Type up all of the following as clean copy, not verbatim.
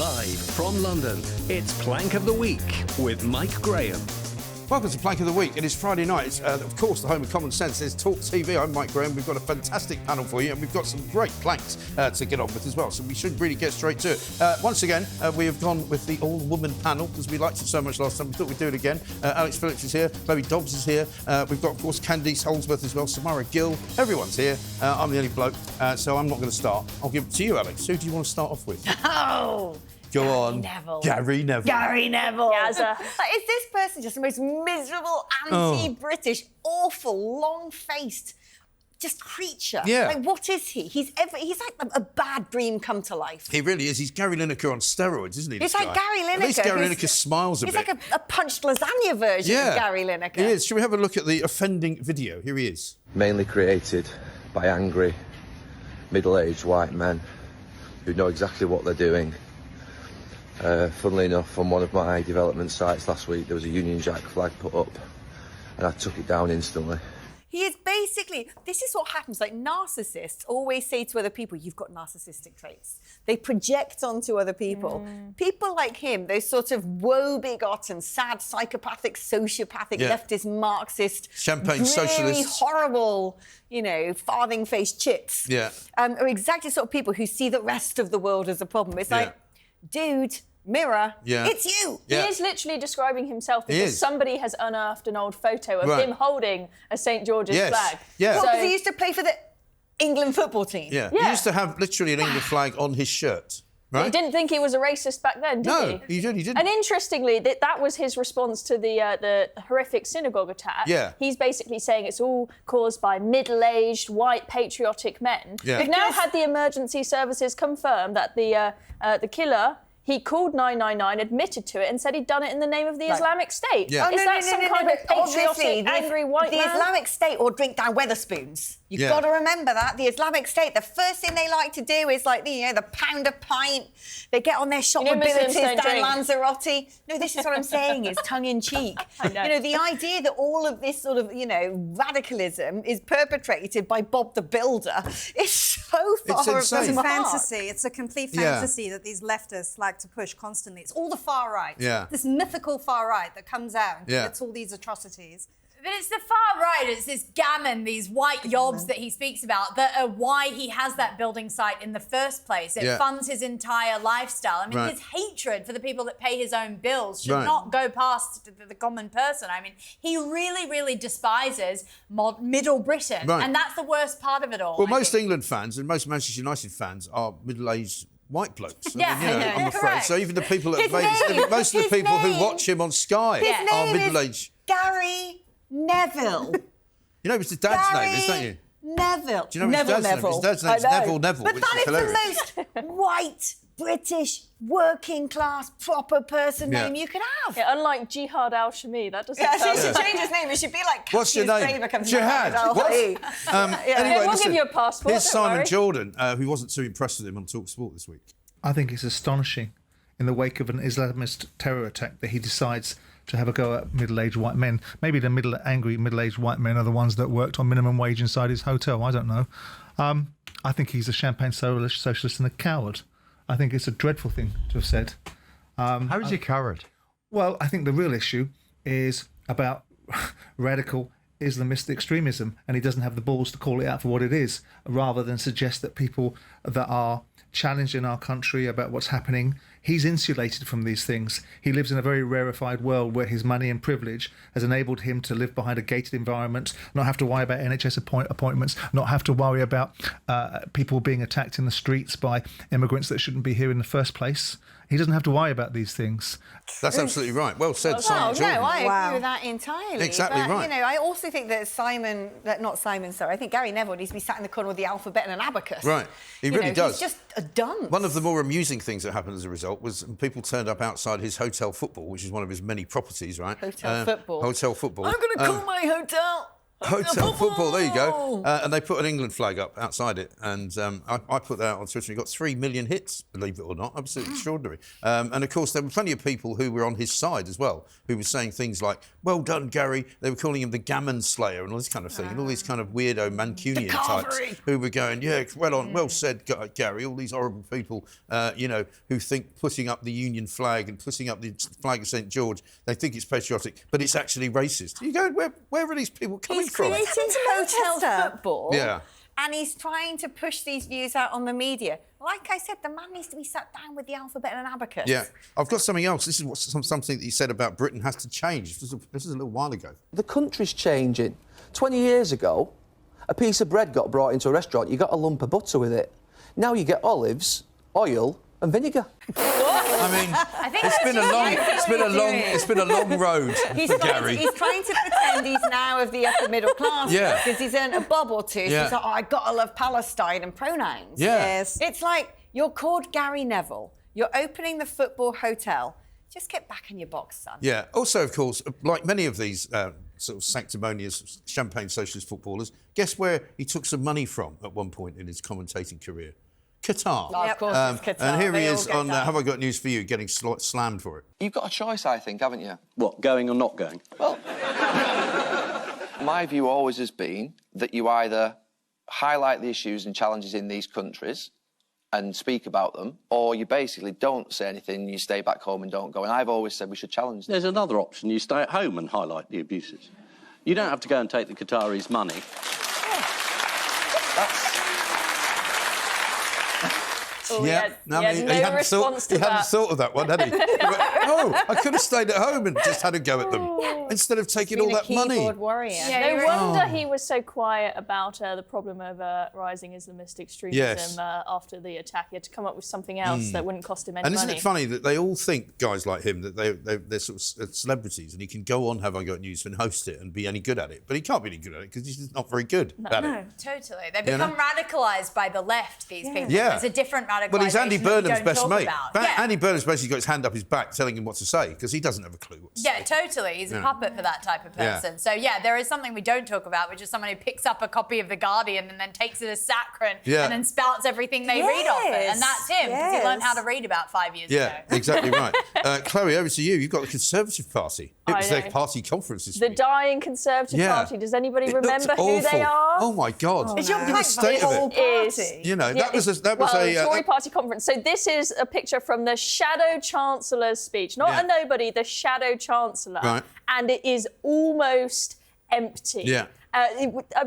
Live from London, it's Plank of the Week with Mike Graham. Welcome to Plank of the Week. It is Friday night. It's, of course, the home of common sense. There's talkTV. I'm Mike Graham. We've got a fantastic panel for you, and we've got some great planks to get on with as well. So we should really get straight to it. Once again, we have gone with the all-woman panel because we liked it so much last time. We thought we'd do it again. Alex Phillips is here. Dobbs is here. We've got, of course, Candice, Holdsworth as well. Samara, Gill. Everyone's here. I'm the only bloke, so I'm not going to start. I'll give it to you, Alex. Who do you want to start off with? Oh! Go on. Neville. Gary Neville. Gary Neville. Yazza. Is this person just the most miserable, anti-British, awful, long-faced, just creature? Yeah. Like, what is he? He's like a bad dream come to life. He really is. He's Gary Lineker on steroids, isn't he? He's this like guy? Gary Lineker. At least Gary Lineker smiles a bit. He's like a punched lasagna version of Gary Lineker. He is. Shall we have a look at the offending video? Here he is. Mainly created by angry, middle-aged white men who know exactly what they're doing. Funnily enough, on one of my development sites last week, there was a Union Jack flag put up, and I took it down instantly. He is basically, this is what happens, like narcissists always say to other people, you've got narcissistic traits. They project onto other people. People like him, those sort of woe-begotten, sad, psychopathic, sociopathic, leftist, Marxist, champagne really socialists, horrible, farthing-faced chits, are exactly the sort of people who see the rest of the world as a problem. It's like, dude, mirror, it's you. He is literally describing himself because somebody has unearthed an old photo of him holding a St George's flag. Well, because he used to play for the England football team. He used to have literally an England flag on his shirt. Right? He didn't think he was a racist back then, did he? No, he didn't. And interestingly, that was his response to the horrific synagogue attack. He's basically saying it's all caused by middle-aged, white, patriotic men. We've now had the emergency services confirm that the killer, he called 999, admitted to it, and said he'd done it in the name of the Islamic State. Is that some kind of patriotic, angry white man? The Islamic State or drink down Weatherspoons. You've got to remember that. The Islamic State, the first thing they like to do is like, the pound a pint. They get on their shop abilities down Lanzarote. No, this is what I'm saying. It's tongue-in-cheek. The idea that all of this sort of, radicalism is perpetrated by Bob the Builder is so far from insane. It's a fantasy. It's a complete fantasy that these leftists like to push constantly. It's all the far right. This mythical far right that comes out and commits all these atrocities. But it's the far right, it's this gammon, these white yobs that he speaks about that are why he has that building site in the first place. It funds his entire lifestyle. I mean, his hatred for the people that pay his own bills should not go past the common person. I mean, he really, really despises middle Britain. And that's the worst part of it all. Well, most England fans and most Manchester United fans are middle-aged white blokes. I'm afraid. So even the people that most of the people who watch him on Sky are middle-aged. Gary Neville. You know it's his dad's name, isn't you? Neville. Do you know his dad's name? His dad's name is Neville. But that is the most white, British, working-class, proper person name you can have. Unlike Jihad al-Shami, that doesn't sound... He should change his name. It should be like... What's your name? Jihad. What? Anyway, we'll give you a passport. Here's Simon Jordan, who wasn't too impressed with him on talkSPORT this week. I think it's astonishing, in the wake of an Islamist terror attack, that he decides to have a go at middle-aged white men. Maybe the angry middle-aged white men are the ones that worked on minimum wage inside his hotel. I don't know. I think he's a champagne socialist and a coward. I think it's a dreadful thing to have said. How is he a coward? Well, I think the real issue is about radical Islamist extremism, and he doesn't have the balls to call it out for what it is, rather than suggest that people that are challenged in our country about what's happening, he's insulated from these things. He lives in a very rarefied world where his money and privilege has enabled him to live behind a gated environment, not have to worry about NHS appointments, not have to worry about people being attacked in the streets by immigrants that shouldn't be here in the first place. He doesn't have to worry about these things. That's absolutely right. Well said, Simon Jordan. No, I agree with that entirely. Exactly right. I also think that I think Gary Neville needs to be sat in the corner with the alphabet and an abacus. Right. He really does. He's just a dunce. One of the more amusing things that happened as a result was people turned up outside his hotel football, which is one of his many properties, right? Hotel football. Hotel football. I'm going to call my hotel Hotel football, there you go. And they put an England flag up outside it. And I put that out on Twitter. It got 3 million hits, believe it or not. Absolutely extraordinary. And, of course, there were plenty of people who were on his side as well, who were saying things like, well done, Gary. They were calling him the Gammon Slayer and all this kind of thing. And all these kind of weirdo Mancunian types who were going, yeah, well said, Gary. All these horrible people, who think putting up the Union flag and putting up the flag of St George, they think it's patriotic, but it's actually racist. You go, where are these people coming from? He's creating hotel football. Yeah. And he's trying to push these views out on the media. Like I said, the man needs to be sat down with the alphabet and an abacus. Yeah. I've got something else. This is something that you said about Britain has to change. This is a little while ago. The country's changing. 20 years ago, a piece of bread got brought into a restaurant, you got a lump of butter with it. Now you get olives, oil and vinegar. I mean, it's been a long road for Gary. He's trying to pretend he's now of the upper middle class because he's earned a bob or two. So he's like, I gotta love Palestine and pronouns. Yeah. Yes. It's like you're called Gary Neville. You're opening the football hotel. Just get back in your box, son. Yeah. Also, of course, like many of these sort of sanctimonious champagne socialist footballers, guess where he took some money from at one point in his commentating career? Qatar. Of course, it's Qatar. And here he is on Have I Got News for You, getting slammed for it. You've got a choice, I think, haven't you? What, going or not going? Well, my view always has been that you either highlight the issues and challenges in these countries and speak about them, or you basically don't say anything, you stay back home and don't go. And I've always said we should challenge them. There's another option. You stay at home and highlight the abuses. You don't have to go and take the Qataris' money. Oh, he had no response to that. He hadn't thought of that one, had he? He went, I could have stayed at home and just had a go at them instead of taking all that money. Warrior. Yeah, no wonder he was so quiet about the problem of rising Islamist extremism after the attack. He had to come up with something else that wouldn't cost him any money. And isn't it funny that they all think, guys like him, that they're sort of celebrities and he can go on Have I Got News and host it and be any good at it. But he can't be any good at it because he's just not very good at it. No, totally. They've become radicalised by the left, these people. Yeah. There's a different radicalisation. Well, he's Andy Burnham's best mate. Andy Burnham's basically got his hand up his back telling him what to say because he doesn't have a clue what to say. Yeah, totally. He's a puppet for that type of person. So, there is something we don't talk about, which is someone who picks up a copy of The Guardian and then takes it as saccharin and then spouts everything they read off it. And that's him, because he learned how to read about 5 years ago. Yeah, exactly right. Chloe, over to you. You've got the Conservative Party. It was their party conference this week. The dying Conservative Party. Does anybody remember who they are? Oh, my God. Is your state of it. party? You know, that was a Tory party conference. So this is a picture from the Shadow Chancellor's speech. Not a nobody, the Shadow Chancellor. Right. And it is almost empty. Yeah.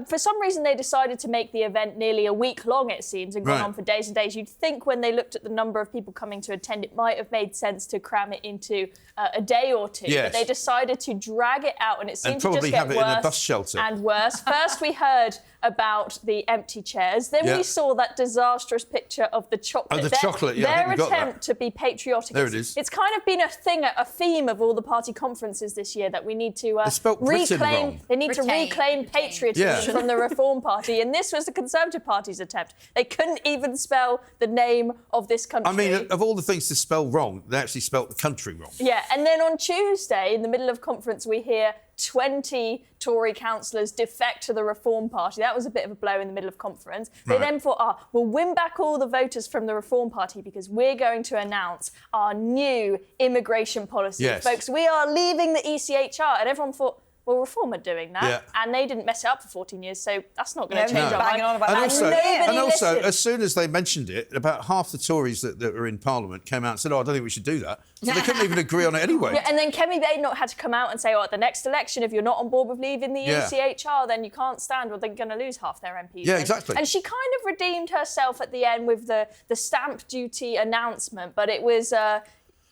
For some reason, they decided to make the event nearly a week long, it seems, and gone on for days and days. You'd think when they looked at the number of people coming to attend, it might have made sense to cram it into a day or two. Yes. But they decided to drag it out, and it seemed to just get have it worse in a bus shelter. and worse. First, we heard about the empty chairs. Then we saw that disastrous picture of the chocolate. Oh, the chocolate, Their attempt to be patriotic. There it is. It's kind of been a theme of all the party conferences this year that we need to reclaim. They need to reclaim patriotism from the Reform Party, and this was the Conservative Party's attempt. They couldn't even spell the name of this country. I mean, of all the things to spell wrong, they actually spelt the country wrong. Yeah, and then on Tuesday, in the middle of conference, we hear 20 Tory councillors defect to the Reform Party. That was a bit of a blow in the middle of conference. They then thought, we'll win back all the voters from the Reform Party because we're going to announce our new immigration policy. Yes. Folks, we are leaving the ECHR. And everyone thought, well, Reform are doing that, and they didn't mess it up for 14 years, so that's not going to change our mind. And also, as soon as they mentioned it, about half the Tories that were in Parliament came out and said, I don't think we should do that. So they couldn't even agree on it anyway. Yeah, and then Kemi Badenoch had to come out and say, at the next election, if you're not on board with leaving the ECHR, then you can't stand, or they're going to lose half their MPs. Yeah, exactly. And she kind of redeemed herself at the end with the stamp duty announcement, but it was... a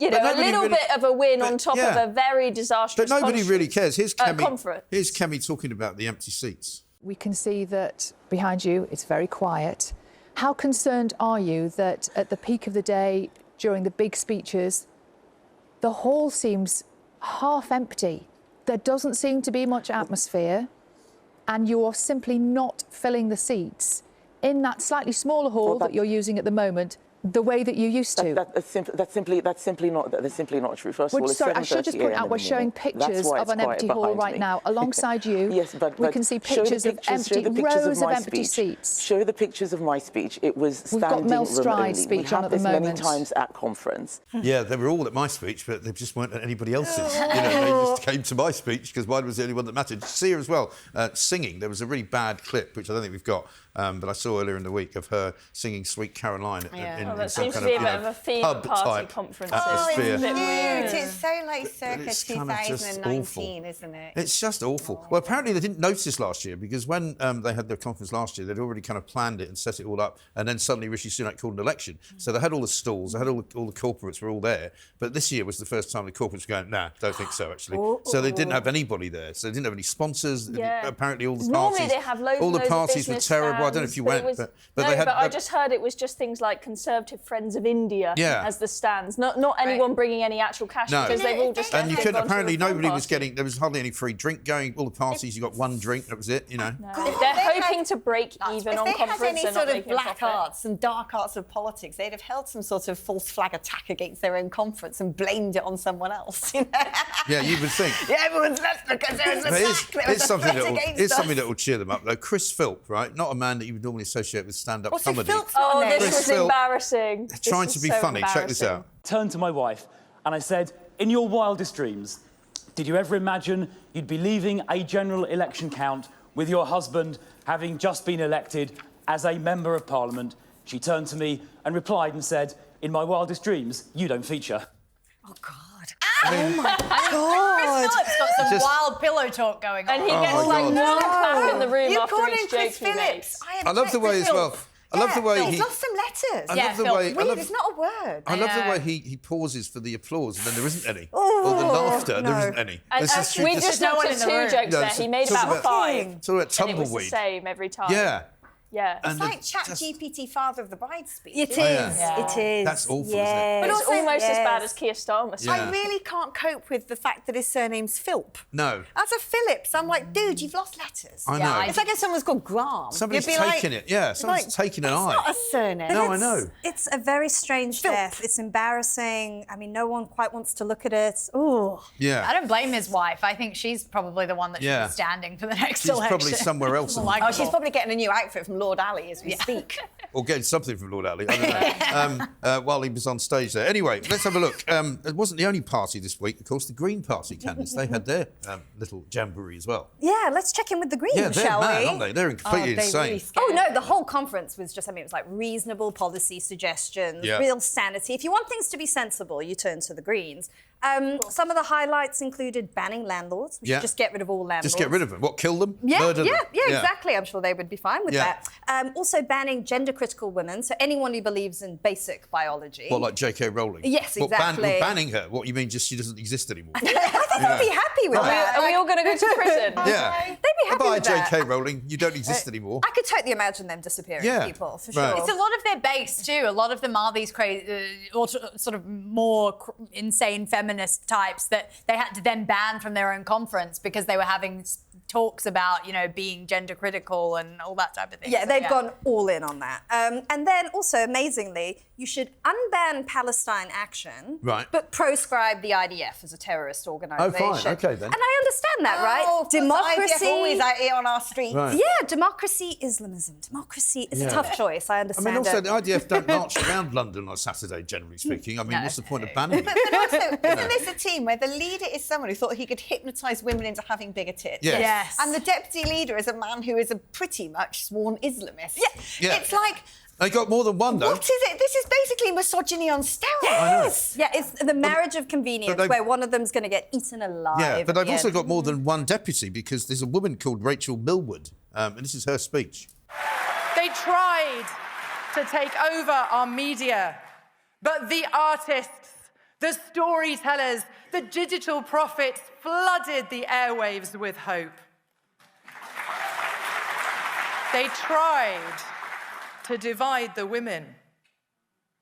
little bit of a win on top of a very disastrous But nobody really cares. Here's conference. Kemi talking about the empty seats. We can see that behind you it's very quiet. How concerned are you that at the peak of the day, during the big speeches, the hall seems half empty? There doesn't seem to be much atmosphere, and you are simply not filling the seats in that slightly smaller hall that you're using at the moment the way that you used to? That's simply not true. First of all, it's sorry, I should just point out we're showing pictures of an empty hall right now. Alongside you, yes, but we can see pictures of rows of empty seats. Show the pictures of my speech. It was standing room only. We've got Mel Stride's speech on at the moment. We had this many times at conference. Yeah, they were all at my speech, but they just weren't at anybody else's. You know, they just came to my speech because mine was the only one that mattered. See her as well, singing. There was a really bad clip, which I don't think we've got, but I saw earlier in the week of her singing Sweet Caroline in some kind of a theme party conference atmosphere. Oh, it's cute. It's so like circa 2019, isn't it? It's just awful. Well, apparently they didn't notice this last year because when they had their conference last year, they'd already kind of planned it and set it all up, and then suddenly Rishi Sunak called an election. So they had all the stalls, they had all the corporates were all there, but this year was the first time the corporates were going, nah, don't think so, actually. So they didn't have anybody there. So they didn't have any sponsors. Yeah. Apparently all the Normally parties... they have loads all the of parties were terrible. I don't know if you went, but they had... But I just heard it was just things like Conservative Friends of India as the stands. Not anyone bringing any actual cash because they've all just... And you couldn't... Apparently nobody was getting... There was hardly any free drink going. All the parties, you got one drink, that was it, you know. No. If they're hoping to break even on conference, they're not making black arts and dark arts of politics, they'd have held some sort of false flag attack against their own conference and blamed it on someone else. You know? Yeah, you would think. Yeah, everyone's left because there was a attack. Here's something that will cheer them up, though. Chris Philp, right? Not a man that you would normally associate with stand-up comedy. Oh, this was embarrassing. Trying to be funny. Check this out. Turned to my wife and I said, in your wildest dreams, did you ever imagine you'd be leaving a general election count with your husband having just been elected as a Member of Parliament? She turned to me and replied and said, in my wildest dreams, you don't feature. Oh, God. Oh, my God. Chris Phillips got some wild pillow talk going on. And he gets back in the room after each joke he makes. I love the way as well. I love the way he's lost some letters. I love the way. It's not a word. I love the way he pauses for the applause and then there isn't any, or the laughter. There isn't any. We just looked at 2 jokes there. He made about 5. It's all about tumbleweed. And it was the same every time. Yeah. Yeah. It's like ChatGPT Father of the Bride speech. It is. It is. That's awful, isn't it? But it's almost as bad as Keir Starmer. I really can't cope with the fact that his surname's Philp. No. As a Phillips, I'm like, dude, you've lost letters. I know. It's like if someone's called Graham. Somebody's taking it. Yeah, someone's taking an eye. It's not a surname. No, I know. It's a very strange death. It's embarrassing. I mean, no one quite wants to look at it. Ooh. Yeah. I don't blame his wife. I think she's probably the one that should be standing for the next election. She's probably somewhere else. She's probably getting a new outfit from Lord Ali as we speak. Or getting something from Lord Ali, I don't know, while he was on stage there. Anyway, let's have a look. It wasn't the only party this week, of course, the Green Party, Candice. They had their little jamboree as well. Yeah, let's check in with the Greens, They're shall mad, we? aren't they? They're completely insane. Really no, the whole conference was just, I mean, it was like reasonable policy suggestions, real sanity. If you want things to be sensible, you turn to the Greens. Some of the highlights included banning landlords. We should just get rid of all landlords. Just get rid of them. What, kill them? Murder them? Yeah, exactly. I'm sure they would be fine with that. Also banning gender-critical women, so anyone who believes in basic biology. What, like J.K. Rowling? Yes, exactly. Banning her? What, you mean just she doesn't exist anymore? I think they'd be happy with that. Are we all going to go to prison? Yeah. They'd be happy with that. J.K. Rowling, you don't exist anymore. I could totally imagine them disappearing, people, for sure. It's a lot of their base, too. A lot of them are these crazy, sort of more insane feminist types that they had to then ban from their own conference because they were having talks about, you know, being gender critical and all that type of thing. Yeah, they've gone all in on that. And then also, amazingly, you should unban Palestine action, but proscribe the IDF as a terrorist organisation. Oh, fine. OK, then. And I understand that, right? Democracy. IDF always out here on our streets. Right. Yeah, democracy, Islamism. Democracy is a tough choice, I understand. I mean, also, the IDF don't march around London on Saturday, generally speaking. I mean, what's the point of banning it? But also, isn't this a team where the leader is someone who thought he could hypnotise women into having bigger tits? Yes. And the deputy leader is a man who is a pretty much sworn Islamist. Yeah. It's like... They got more than one, though. What is it? This is basically misogyny on steroids. Yes. Yeah, it's the marriage of convenience where one of them's going to get eaten alive. Yeah, but they've also got more than one deputy because there's a woman called Rachel Millward, and this is her speech. They tried to take over our media, but the artists, the storytellers, the digital prophets flooded the airwaves with hope. They tried to divide the women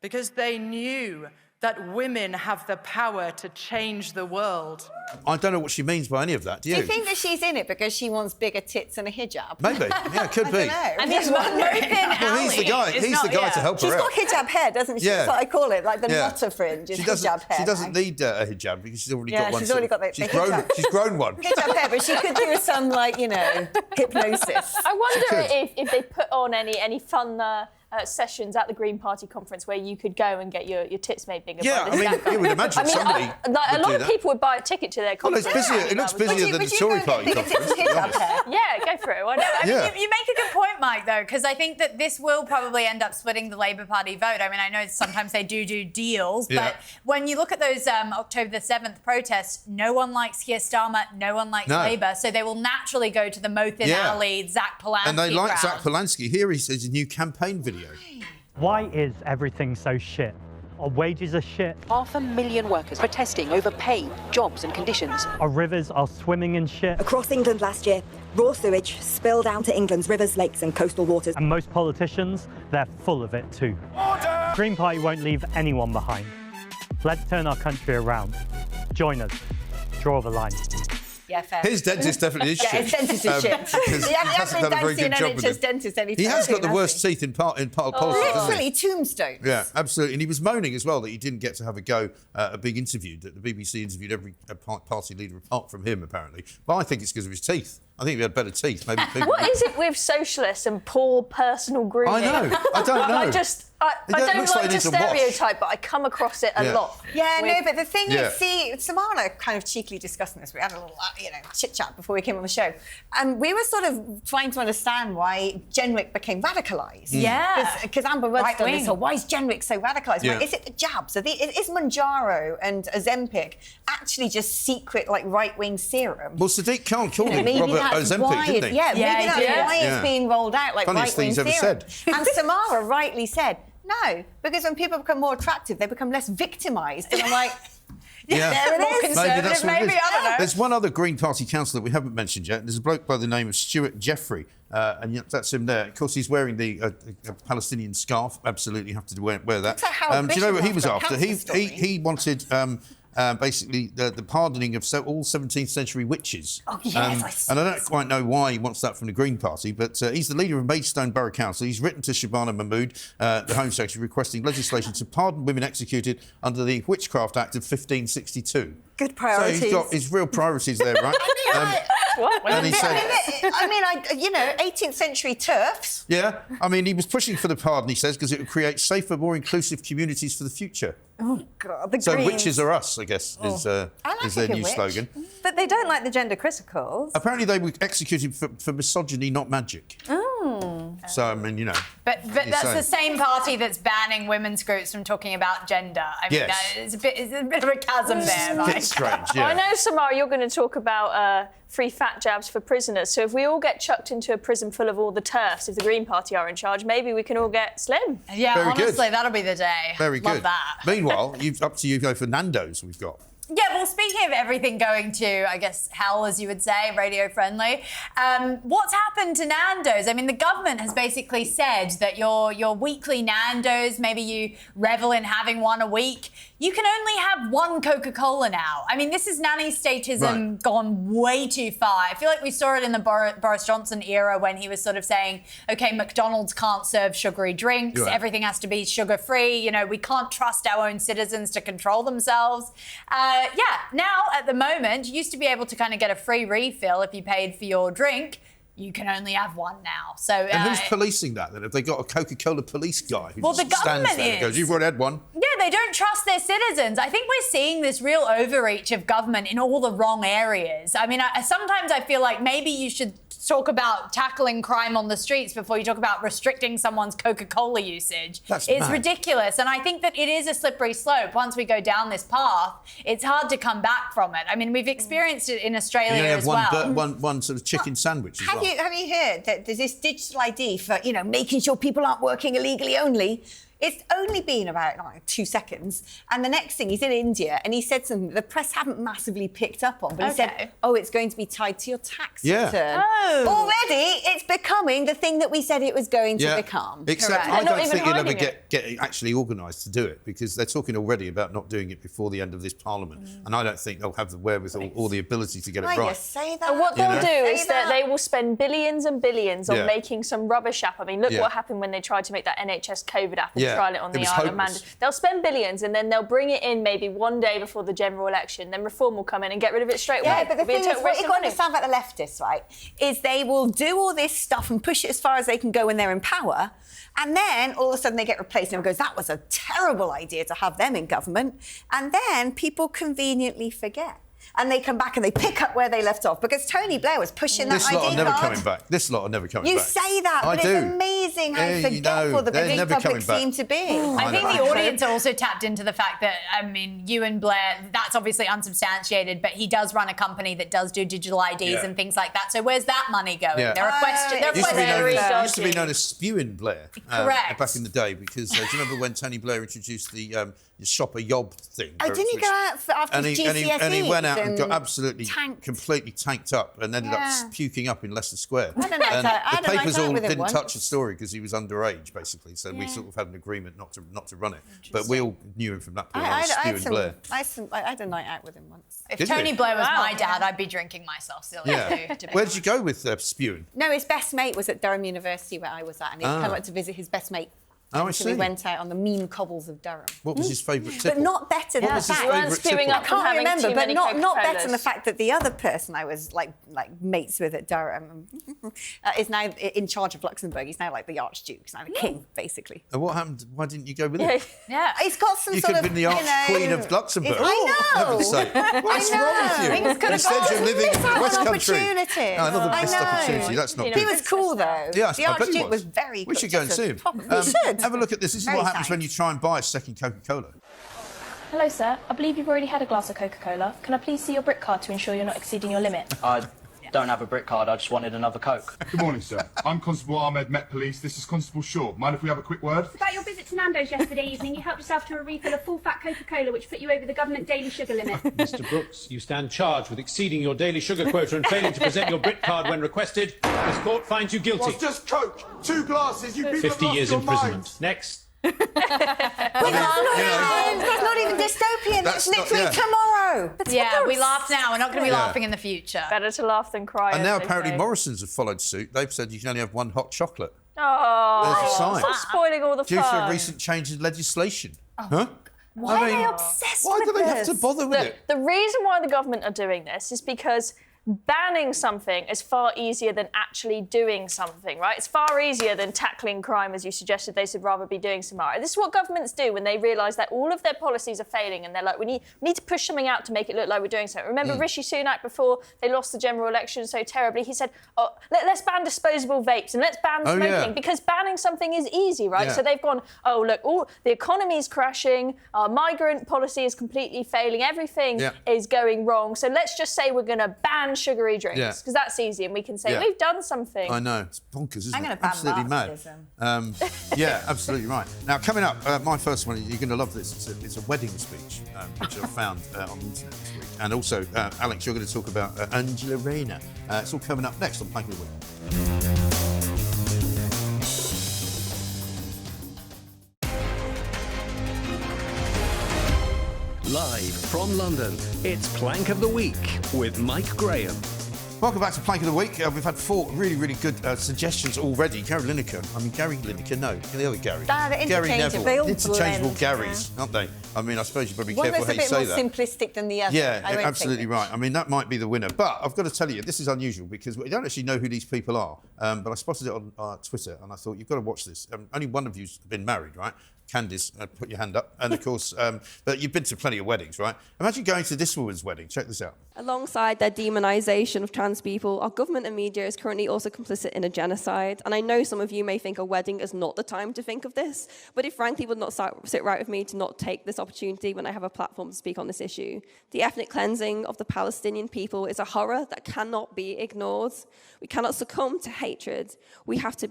because they knew that women have the power to change the world. I don't know what she means by any of that, do you? Do you think that she's in it because she wants bigger tits and a hijab? Maybe, yeah, it could be. I mean, well, he's the guy. He's the guy to help her out. She's got hijab hair, doesn't she? Yeah. That's what I call it, like the nutter fringe is hijab hair. She doesn't need a hijab because she's already got one. She's already got the hijab. She's grown one. Hijab hair, but she could do some, like, you know, hypnosis. I wonder if they put on any fun sessions at the Green Party conference where you could go and get your tits made bigger. Yeah, I mean, you would imagine somebody a lot of people would buy a ticket to their conference. Well, it looks busier than the Tory Party conference. Yeah, go for it. Why not? I mean, you make a good point, Mike, though, because I think that this will probably end up splitting the Labour Party vote. I mean, I know sometimes they do deals, but when you look at those October the 7th protests, no one likes Keir Starmer, no one likes Labour, so they will naturally go to the Mothin Ali, Zach Polanski And they like crowd. Zach Polanski. Here he says a new campaign video. Why is everything so shit? Our wages are shit. 500,000 workers protesting over pay, jobs and conditions. Our rivers are swimming in shit. Across England last year, raw sewage spilled out to England's rivers, lakes and coastal waters. And most politicians, they're full of it too. Order! Green Party won't leave anyone behind. Let's turn our country around. Join us. Draw the line. Yeah, fair. His dentist definitely is shit. Yeah, his dentist is shit. He hasn't done a very good job with NHS him. dentist He has got the worst teeth in policy, doesn't he? Literally tombstones. Yeah, absolutely. And he was moaning as well that he didn't get to have a go at a big interview, that the BBC interviewed every party leader apart from him, apparently. But I think it's because of his teeth. I think if he had better teeth, maybe people... What is it with socialists and poor personal grooming? I know. I don't know. I don't like to stereotype, but I come across it a lot. Yeah, no, but the thing is, see, Samara kind of cheekily discussing this. We had a little, chit-chat before we came on the show. And we were sort of trying to understand why Jenrick became radicalised. Yeah. Because Amber Rudd's done this, so why is Jenrick so radicalised? Yeah. Like, is it the jabs? Is Manjaro and Ozempic actually just secret, like, right-wing serum? Well, Sadiq Khan called him Robert Ozempic, didn't he? Yeah, maybe that's why it's being rolled out, like Funniest thing right-wing he's serum. ever said. And Samara rightly said, no, because when people become more attractive, they become less victimised. And I'm like, yeah, there it more is. conservative, that's what it is. I don't know. There's one other Green Party councillor we haven't mentioned yet. There's a bloke by the name of Stuart Jeffrey, and that's him there. Of course, he's wearing the Palestinian scarf. Absolutely have to wear that. Do you know what he was after? He wanted... basically, the pardoning of all 17th century witches. Oh, yes, and I don't quite know why he wants that from the Green Party, but he's the leader of Maidstone Borough Council. He's written to Shabana Mahmood, the Home Secretary, requesting legislation to pardon women executed under the Witchcraft Act of 1562. Good priorities. So he's got his real priorities there, right? And he said... 18th century turfs. Yeah, I mean, he was pushing for the pardon, he says, because it would create safer, more inclusive communities for the future. Oh, God, the So Greens. witches are us, I guess, is their new slogan. But they don't like the gender criticals. Apparently they were executed for misogyny, not magic. Oh. So, I mean, But that's the same party that's banning women's groups from talking about gender. I mean, it's a bit of a chasm there, Mike. It's strange, yeah. I know, Samara, you're going to talk about free fat jabs for prisoners. So if we all get chucked into a prison full of all the TERFs, if the Green Party are in charge, maybe we can all get slim. Yeah, Very honestly, good. that'll be the day. Very Love good. that. Meanwhile, up to you go for Nando's we've got. Yeah, well, speaking of everything going to, I guess, hell, as you would say, radio-friendly, what's happened to Nando's? I mean, the government has basically said that your weekly Nando's, maybe you revel in having one a week, you can only have one Coca-Cola now. I mean, this is nanny statism gone way too far. I feel like we saw it in the Boris Johnson era when he was sort of saying, OK, McDonald's can't serve sugary drinks. Right. Everything has to be sugar-free. We can't trust our own citizens to control themselves. Now, at the moment, you used to be able to kind of get a free refill if you paid for your drink. You can only have one now. So, and who's policing that then? Have they got a Coca-Cola police guy who the just stands government there and goes, is. you've already had one? Yeah, they don't trust their citizens. I think we're seeing this real overreach of government in all the wrong areas. I mean, sometimes I feel like maybe you should talk about tackling crime on the streets before you talk about restricting someone's Coca-Cola usage. That's it's mad. Ridiculous. And I think that it is a slippery slope. Once we go down this path, it's hard to come back from it. I mean, we've experienced it in Australia You only have as well. one sort of chicken sandwich as well. Have you heard that there's this digital ID for, making sure people aren't working illegally only? It's only been about 2 seconds, and the next thing, he's in India, and he said something the press haven't massively picked up on, but he said, oh, it's going to be tied to your tax return. Oh. Already, it's becoming the thing that we said it was going to become. Except I don't think he'll ever get actually organised to do it, because they're talking already about not doing it before the end of this Parliament, and I don't think they'll have the wherewithal or the ability to get it right. Say that. And what they'll do is that they will spend billions and billions on making some rubbish app. I mean, look what happened when they tried to make that NHS COVID app and trial it on the Isle of Man. They'll spend billions and then they'll bring it in maybe one day before the general election. Then Reform will come in and get rid of it straight away. Yeah, but the thing is, what you've got to understand about the leftists, right, is they will do all this stuff and push it as far as they can go when they're in power. And then all of a sudden they get replaced and everyone goes, that was a terrible idea to have them in government. And then people conveniently forget. And they come back and they pick up where they left off, because Tony Blair was pushing that ID card. This lot are never coming back. This lot are never coming back. You say that, but it's amazing how forgetful the big public seem to be. I think the audience also tapped into the fact that, I mean, you and Blair, that's obviously unsubstantiated, but he does run a company that does do digital IDs and things like that. So where's that money going? There are questions. Used to be known as Spewing Blair. Correct. Back in the day, because do you remember when Tony Blair introduced the shopper yob thing? Oh, didn't he go out after his GCSEs? And he went out and got absolutely completely tanked up and ended up puking up in Leicester Square. I don't know. The papers all didn't touch the story because he was underage, basically. So we sort of had an agreement not to run it. But we all knew him from that point on, Spewing Blair. I had a night out with him once. If Tony Blair was my dad, I'd be drinking myself silly too. Where did you go with Spewing? No, his best mate was at Durham University where I was at, and he'd come up to visit his best mate. Oh, I so see. we went out on the mean cobbles of Durham. What was his favourite tipple? But not better than What was his favourite tipple? I can't remember, but not better than the fact that the other person I was like mates with at Durham is now in charge of Luxembourg. He's now like the Archduke. He's now the king, basically. And what happened? Why didn't you go with him? Yeah, he's got some you sort of. You could have been the Arch-Queen of Luxembourg. I know. What's wrong with you? Instead you're living in the West Country. No, not the best opportunity. That's not good. He was cool though. Yeah, the Archduke was very. We should go and see him. We should. Have a look at this. This is what happens when you try and buy a second Coca-Cola. Hello, sir. I believe you've already had a glass of Coca-Cola. Can I please see your brick card to ensure you're not exceeding your limit? I don't have a brick card. I just wanted another Coke. Good morning, sir. I'm Constable Ahmed, Met Police. This is Constable Shaw. Mind if we have a quick word? It's about your visit to Nando's yesterday evening. You helped yourself to a refill of full-fat Coca-Cola, which put you over the government daily sugar limit. Mr Brooks, you stand charged with exceeding your daily sugar quota and failing to present your brick card when requested. This court finds you guilty. Well, it's just Coke. 2 glasses. You people 50 have years lost your imprisonment. minds. Next. That's not even dystopian. It's literally tomorrow. Yeah, we laugh now. We're not going to be laughing in the future. Better to laugh than cry. And now apparently Morrison's have followed suit. They've said you can only have one hot chocolate. Oh, there's a sign. Stop spoiling all the Due fun. to a recent change in legislation. Why are they obsessed with this? Why do they have to bother with it? The reason why the government are doing this is because banning something is far easier than actually doing something, right? It's far easier than tackling crime, as you suggested they should rather be doing, Samara. This is what governments do when they realise that all of their policies are failing and they're like, we need to push something out to make it look like we're doing something. Remember Rishi Sunak, before they lost the general election so terribly, he said, let's ban disposable vapes and let's ban smoking, because banning something is easy, right? So they've gone, the economy's crashing, our migrant policy is completely failing, everything is going wrong, so let's just say we're going to ban sugary drinks, because that's easy, and we can say we've done something. I know, it's bonkers, isn't I'm it? going to ban Absolutely mad. Yeah, absolutely right. Now, coming up, my first one, you're going to love this. It's a wedding speech, which I found on the internet this week. And also, Alex, you're going to talk about Angela Rayner. It's all coming up next on Plank of the Week. Live from London, it's Plank of the Week with Mike Graham. Welcome back to Plank of the Week. We've had 4 really, really good suggestions already. Gary Lineker, no, the other Gary. Gary Neville. Interchangeable Garys, aren't they? I mean, I suppose you've got to be careful how you say that. One that's a bit more simplistic than the other. Yeah, absolutely right. I mean, that might be the winner. But I've got to tell you, this is unusual because we don't actually know who these people are. But I spotted it on Twitter and I thought, you've got to watch this. Only one of you's been married, right? Candice, put your hand up. And of course, but you've been to plenty of weddings, right? Imagine going to this woman's wedding. Check this out. Alongside their demonisation of trans people, our government and media is currently also complicit in a genocide. And I know some of you may think a wedding is not the time to think of this, but it frankly would not sit right with me to not take this opportunity when I have a platform to speak on this issue. The ethnic cleansing of the Palestinian people is a horror that cannot be ignored. We cannot succumb to hatred. We have to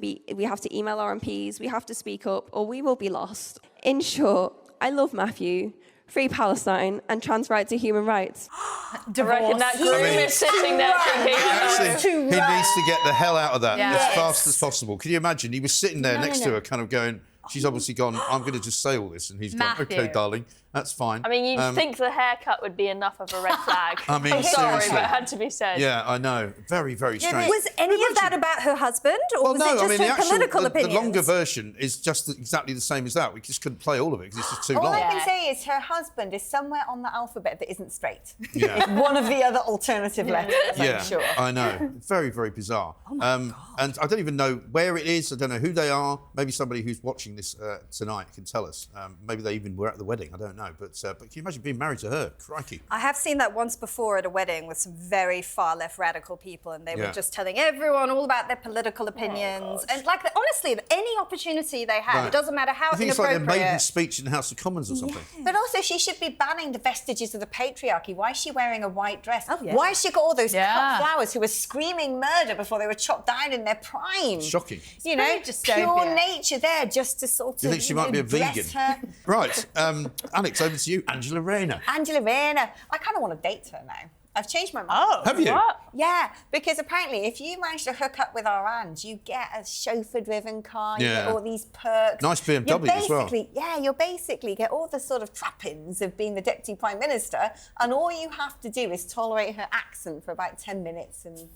email our MPs, we have to speak up, or we will be lost. In short, I love Matthew, free Palestine, and trans rights are human rights. I reckon that groom is sitting there thinking, he needs to get the hell out of that as fast as possible. Can you imagine? He was sitting there next to her, kind of going, she's obviously gone, I'm going to just say all this. And he's gone, OK, darling, that's fine. I mean, you'd think the haircut would be enough of a red flag. I mean, sorry, seriously. but it had to be said. Yeah, I know. Very, very strange. Was any of that about her husband, or was it just her political opinions? The longer version is just exactly the same as that. We just couldn't play all of it because it's just too long. All I can say is her husband is somewhere on the alphabet that isn't straight. Yeah. It's one of the other alternative letters, Yeah, I'm sure. I know. Very, very bizarre. And I don't even know where it is. I don't know who they are. Maybe somebody who's watching this tonight can tell us. Maybe they even were at the wedding. I don't know. But can you imagine being married to her? Crikey. I have seen that once before at a wedding with some very far left radical people, and they were just telling everyone all about their political opinions. And honestly, any opportunity they had, it doesn't matter how I think inappropriate. it's like their maiden speech in the House of Commons or something. But also, she should be banning the vestiges of the patriarchy. Why is she wearing a white dress? Why has she got all those cut flowers who were screaming murder before they were chopped down in their prime? Shocking. You know, pure nature there just to sort of. Do you think she might be a vegan? Right. Alex, over to you. Angela Rayner. Angela Rayner. I kind of want to date her now. I've changed my mind. Oh, have you? What? Yeah, because apparently if you manage to hook up with our Ange, you get a chauffeur-driven car, you get all these perks. Nice BMW as well. Yeah, you'll basically get all the sort of trappings of being the Deputy Prime Minister, and all you have to do is tolerate her accent for about 10 minutes and...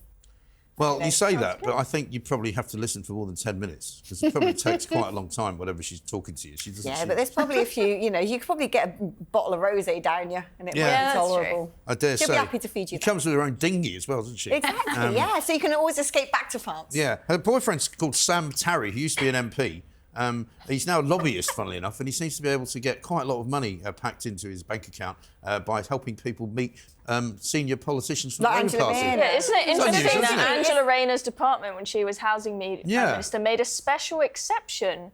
Well, you say that, but I think you probably have to listen for more than 10 minutes because it probably takes quite a long time, whatever she's talking to you. But there's probably a few, you could probably get a bottle of rosé down you and it might be tolerable. I dare say. She'll be happy to feed you. She comes with her own dinghy as well, doesn't she? Exactly, so you can always escape back to France. Yeah. Her boyfriend's called Sam Tarry, who used to be an MP. He's now a lobbyist, funnily enough, and he seems to be able to get quite a lot of money packed into his bank account by helping people meet senior politicians from the Labour Party. Yeah, isn't it interesting that Angela Rayner's department, when she was housing minister, made a special exception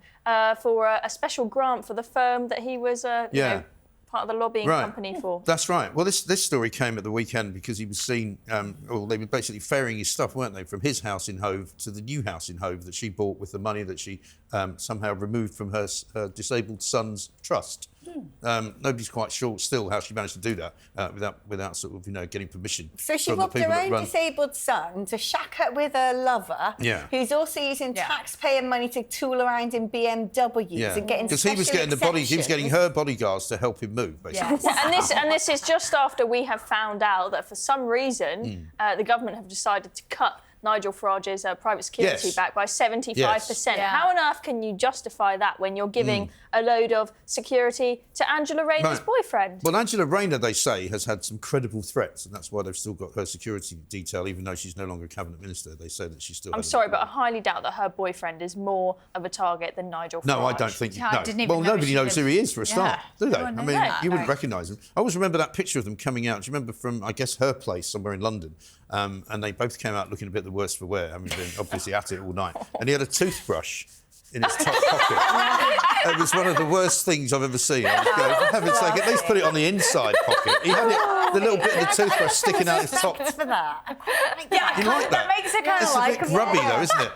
for a special grant for the firm that he was part of the lobbying company for. That's right. Well, this story came at the weekend because he was seen, they were basically ferrying his stuff, weren't they, from his house in Hove to the new house in Hove that she bought with the money that she somehow removed from her disabled son's trust. Nobody's quite sure still how she managed to do that without sort of, getting permission. So she robbed her own disabled son to shack up with her lover, who's also using taxpayer money to tool around in BMWs and getting because he was getting her bodyguards to help him move, basically. And this is just after we have found out that for some reason the government have decided to cut Nigel Farage's private security back by 75%. How on earth can you justify that when you're giving a load of security to Angela Rayner's boyfriend? Well, Angela Rayner, they say, has had some credible threats, and that's why they've still got her security detail, even though she's no longer a cabinet minister. They say that she's still... I'm sorry, but I highly doubt that her boyfriend is more of a target than Nigel Farage. No, I don't think... Well, nobody knows who he is, for a start, do they? I mean, you wouldn't recognise him. I always remember that picture of them coming out. Do you remember from, I guess, her place somewhere in London? And they both came out looking a bit the worse for wear, having been obviously at it all night. And he had a toothbrush in his top pocket. It was one of the worst things I've ever seen. I was going, for heaven's sake, at least put it on the inside pocket. He had it, the little bit of the toothbrush sticking out his top. For that. You like that? Makes it kind of it's a bit grubby, though, isn't it?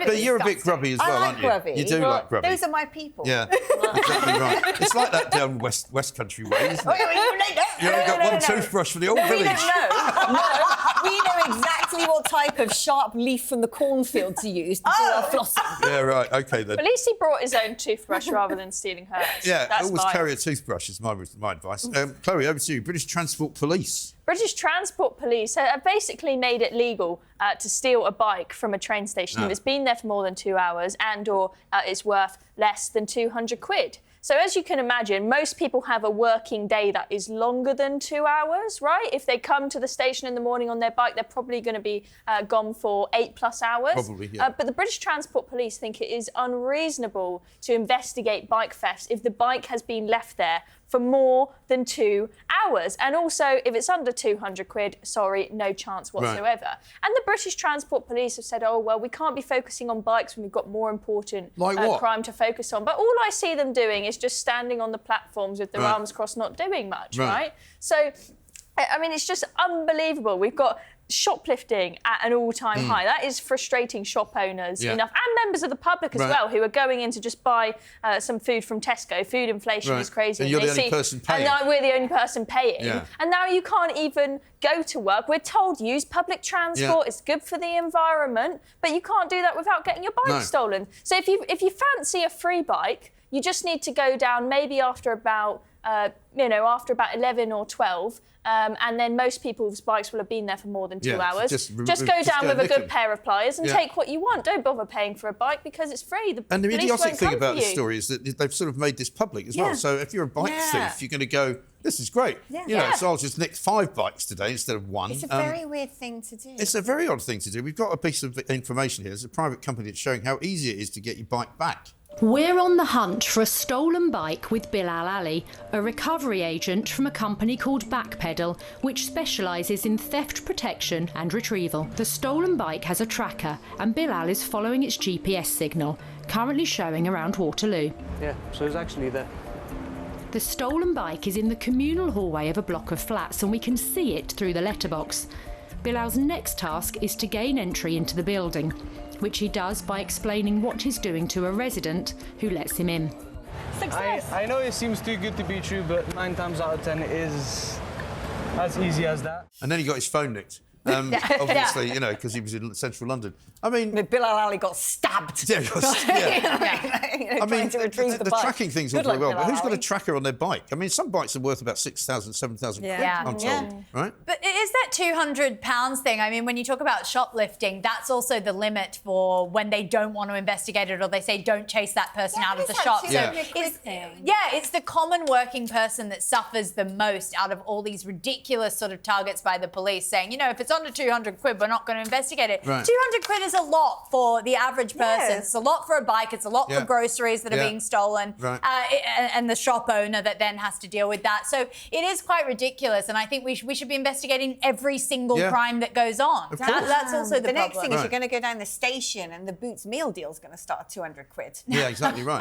But you're a bit grubby as well, aren't you? Grubby. You do like grubby. Those are my people. Yeah, exactly right. It's like that down West Country way, isn't it? You only got one toothbrush for the whole village. We know exactly what type of sharp leaf from the cornfield to use to do our flossing. Yeah, right, OK then. At least he brought his own toothbrush rather than stealing hers. Yeah, always carry a toothbrush is my advice. Chloe, over to you. British Transport Police. British Transport Police have basically made it legal to steal a bike from a train station if it's been there for more than 2 hours and or it's worth less than 200 quid. So as you can imagine, most people have a working day that is longer than 2 hours, right? If they come to the station in the morning on their bike, they're probably going to be gone for 8+ hours. Probably, yeah. But the British Transport Police think it is unreasonable to investigate bike thefts if the bike has been left there for more than 2 hours. And also, if it's under 200 quid, sorry, no chance whatsoever. Right. And the British Transport Police have said, oh, well, we can't be focusing on bikes when we've got more important crime to focus on. But all I see them doing is just standing on the platforms with their arms crossed, not doing much, right? So, I mean, it's just unbelievable. We've got shoplifting at an all-time high. That is frustrating shop owners enough, and members of the public as well, who are going in to just buy some food from Tesco. Food inflation is crazy. And you're the only person paying. And now we're the only person paying. Yeah. And now you can't even go to work. We're told use public transport. It's good for the environment, but you can't do that without getting your bike stolen. So if you fancy a free bike, you just need to go down maybe after about 11 or 12. And then most people's bikes will have been there for more than 2 hours. Just go down with a good pair of pliers and take what you want. Don't bother paying for a bike because it's free. And the idiotic thing about this story is that they've sort of made this public as well. So if you're a bike thief, you're going to go, this is great. So I'll just nick 5 bikes today instead of 1. It's a very weird thing to do. It's a very odd thing to do. We've got a piece of information here. There's a private company that's showing how easy it is to get your bike back. We're on the hunt for a stolen bike with Bilal Ali, a recovery agent from a company called Backpedal, which specialises in theft protection and retrieval. The stolen bike has a tracker, and Bilal is following its GPS signal, currently showing around Waterloo. Yeah, so it's actually there. The stolen bike is in the communal hallway of a block of flats, and we can see it through the letterbox. Bilal's next task is to gain entry into the building, which he does by explaining what he's doing to a resident who lets him in. Success! I know it seems too good to be true, but 9 times out of 10 it is as easy as that. And then he got his phone nicked. Obviously, because he was in central London. I mean... Bilal Ali got stabbed. Yeah, I mean, the tracking thing's all very well, but who's got a tracker on their bike? I mean, some bikes are worth about 6,000, 7,000 quid, I'm told, right? But it is that £200 thing. I mean, when you talk about shoplifting, that's also the limit for when they don't want to investigate it or they say don't chase that person out of the shop. It's the common working person that suffers the most out of all these ridiculous sort of targets by the police saying, if it's under 200 quid, we're not going to investigate it. 200 quid is a lot for the average person. It's a lot for a bike. It's a lot for groceries that are being stolen. And the shop owner that then has to deal with that. So it is quite ridiculous. And I think we should be investigating every single crime that goes on. That's also the problem. Next thing is you're going to go down the station and the Boots meal deal is going to start at 200 quid. Yeah, exactly right.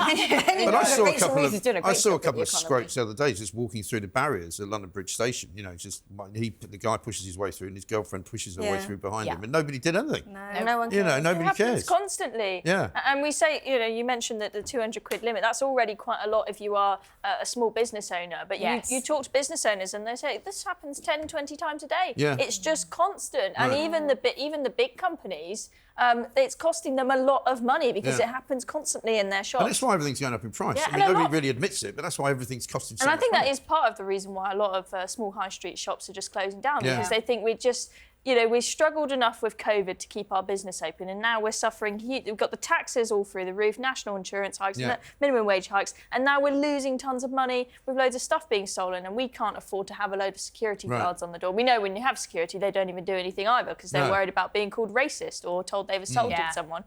But I saw a couple of scropes the other day just walking through the barriers at London Bridge Station. The guy pushes his way through and his girlfriend pushes her way through behind him, and nobody did anything. No one cares. Nobody cares. Constantly. Yeah. And we say, you mentioned that the 200 quid limit, that's already quite a lot if you are a small business owner. But you talk to business owners and they say, this happens 10, 20 times a day. Yeah. It's just constant. And even the big companies, it's costing them a lot of money because it happens constantly in their shops. And that's why everything's going up in price. I mean, nobody really admits it, but that's why everything's costing so much. And I think that is part of the reason why a lot of small high street shops are just closing down because they think we struggled enough with COVID to keep our business open, and now we're suffering. We've got the taxes all through the roof, national insurance hikes, and minimum wage hikes, and now we're losing tons of money with loads of stuff being stolen, and we can't afford to have a load of security guards on the door. We know when you have security, they don't even do anything either because they're worried about being called racist or told they've assaulted someone.